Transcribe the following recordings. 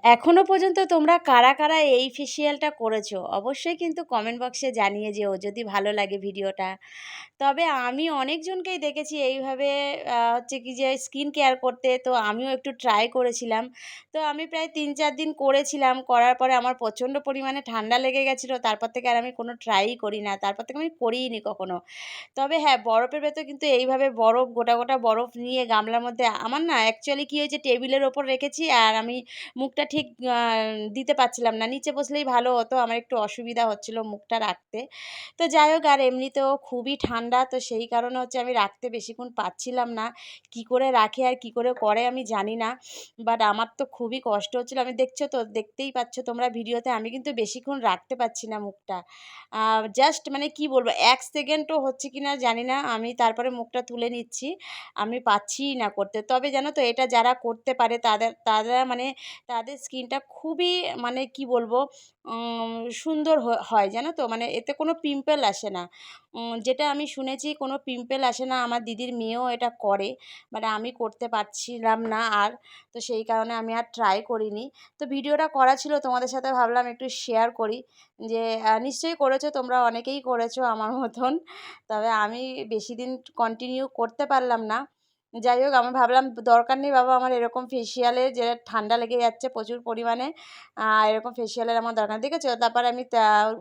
এখনো পর্যন্ত তোমরা কারা কারা এই ফেসিয়ালটা করেছো অবশ্যই কিন্তু কমেন্ট বক্সে জানিয়ে যেও যদি ভালো লাগে ভিডিওটা। তবে আমি অনেকজনকেই দেখেছি এইভাবে হচ্ছে কি যে স্কিন কেয়ার করতে, তো আমিও একটু ট্রাই করেছিলাম। তো আমি প্রায় ৩-৪ দিন করেছিলাম, করার পরে আমার প্রচণ্ড পরিমাণে ঠান্ডা লেগে গেছিলো, তারপর থেকে আর আমি কোনো ট্রাইই করি না, তারপর থেকে আমি করিই নি কখনো। তবে হ্যাঁ, বরফের ভেতর কিন্তু এইভাবে বরফ গোটা গোটা বরফ নিয়ে গামলার মধ্যে আমার না অ্যাকচুয়ালি কী হয়েছে, টেবিলের ওপর রেখেছি আর আমি মুখটা ঠিক দিতে পারছিলাম না। নিচে বসলেই ভালো হতো, আমার একটু অসুবিধা হচ্ছিল মুখটা রাখতে। তো যাই হোক, আর এমনিতেও খুবই ঠান্ডা, তো সেই কারণে হচ্ছে আমি রাখতে বেশিক্ষণ পারছিলাম না। কী করে রাখে আর কী করে করে আমি জানি না। বাট আমার তো খুবই কষ্ট হচ্ছিল। আমি দেখছো তো, দেখতেই পাচ্ছ তোমরা ভিডিওতে, আমি কিন্তু বেশিক্ষণ রাখতে পারছি না মুখটা। জাস্ট মানে কি বলবো, ১ সেকেন্ডও হচ্ছে কিনা জানি না। আমি তারপরে মুখটা তুলে নিচ্ছি। আমি পারছিই না করতে। তবে জানো তো, এটা যারা করতে পারে তারা মানে তাদের স্কিনটা খুবই মানে কি বলবো, সুন্দর হয় জানো তো? মানে এতে কোনো পিম্পল আসে না। যেটা আমি শুনেছি, কোনো পিম্পল আসে না। আমার দিদির মেয়েও এটা করে। মানে আমি করতে পারছিলাম না আর। তো সেই কারণে আমি আর ট্রাই করিনি। তো ভিডিওটা করা ছিল তোমাদের সাথে, ভাবলাম একটু শেয়ার করি যে নিশ্চয়ই করেছো তোমরা, অনেকেই করেছো আমার মতন। তবে আমি বেশিদিন কন্টিনিউ করতে পারলাম না। যাই হোক, আমি ভাবলাম দরকার নেই বাবা আমার এরকম ফেসিয়ালের, যে ঠান্ডা লেগে যাচ্ছে প্রচুর পরিমাণে। এরকম ফেসিয়ালের আমার দরকার নেই। দেখেছো? তারপরে আমি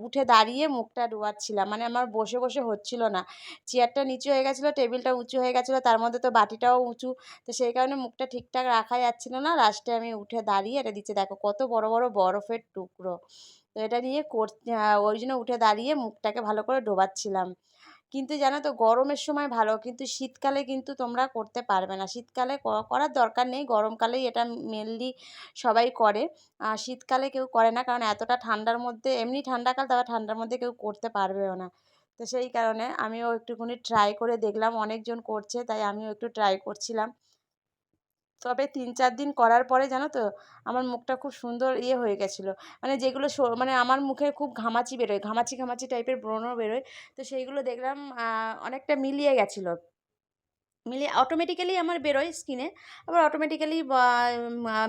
উঠে দাঁড়িয়ে মুখটা ডোবাচ্ছিলাম। মানে আমার বসে বসে হচ্ছিল না। চেয়ারটা নিচু হয়ে গেছিলো, টেবিলটা উঁচু হয়ে গেছিলো, তার মধ্যে তো বাটিটাও উঁচু। তো সেই কারণে মুখটা ঠিকঠাক রাখা যাচ্ছিল না। লাস্টে আমি উঠে দাঁড়িয়ে এটা দিচ্ছি, দেখো কত বড় বড় বরফের টুকরো। তো এটা নিয়ে ওই জন্য উঠে দাঁড়িয়ে মুখটাকে ভালো করে ডোবাচ্ছিলাম। কিন্তু জানো তো, গরমের সময় ভালো, কিন্তু শীতকালে কিন্তু তোমরা করতে পারবে না। শীতকালে করার দরকার নেই, গরমকালেই এটা মেনলি সবাই করে। শীতকালে কেউ করে না, কারণ এতটা ঠান্ডার মধ্যে, এমনি ঠান্ডাকাল, তারপর ঠান্ডার মধ্যে কেউ করতে পারবেও না। তো সেই কারণে আমিও একটুখানি ট্রাই করে দেখলাম, অনেকজন করছে তাই আমিও একটু ট্রাই করছিলাম। তবে ৩-৪ দিন করার পরে জানো তো, আমার মুখটা খুব সুন্দর হয়ে গেছিলো। মানে যেগুলো মানে আমার মুখে খুব ঘামাচি বেরোয়, ঘামাচি ঘামাচি টাইপের ব্রণ বেরোয়। তো সেইগুলো দেখলাম অনেকটা মিলিয়ে গেছিলো। মিলিয়ে অটোমেটিক্যালি আমার বেরোয় স্কিনে, আবার অটোমেটিক্যালি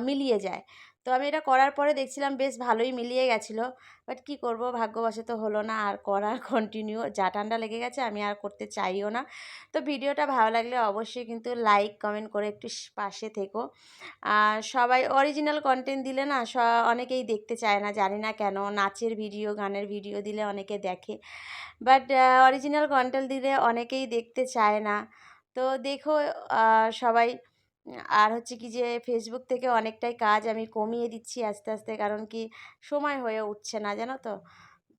মিলিয়ে যায়। তো আমি এটা করার পরে দেখছিলাম বেশ ভালোই মিলিয়ে গেছিলো। বাট কী করবো, ভাগ্যবশত হলো না আর করা কন্টিনিউ। যা ঠান্ডা লেগে গেছে, আমি আর করতে চাইও না। তো ভিডিওটা ভালো লাগলে অবশ্যই কিন্তু লাইক কমেন্ট করে একটু পাশে থেকো। আর সবাই অরিজিনাল কন্টেন্ট দিলে না অনেকেই দেখতে চায় না, জানি না কেন। নাচের ভিডিও, গানের ভিডিও দিলে অনেকে দেখে, বাট অরিজিনাল কন্টেন্ট দিলে অনেকেই দেখতে চায় না। তো দেখো সবাই। আর হচ্ছে কি যে ফেসবুক থেকে অনেকটাই কাজ আমি কমিয়ে দিচ্ছি আস্তে আস্তে, কারণ কি সময় হয়ে উঠছে না জানো তো।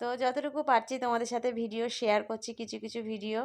তো যতটুকু পারছি তোমাদের সাথে ভিডিও শেয়ার করছি, কিছু কিছু ভিডিও।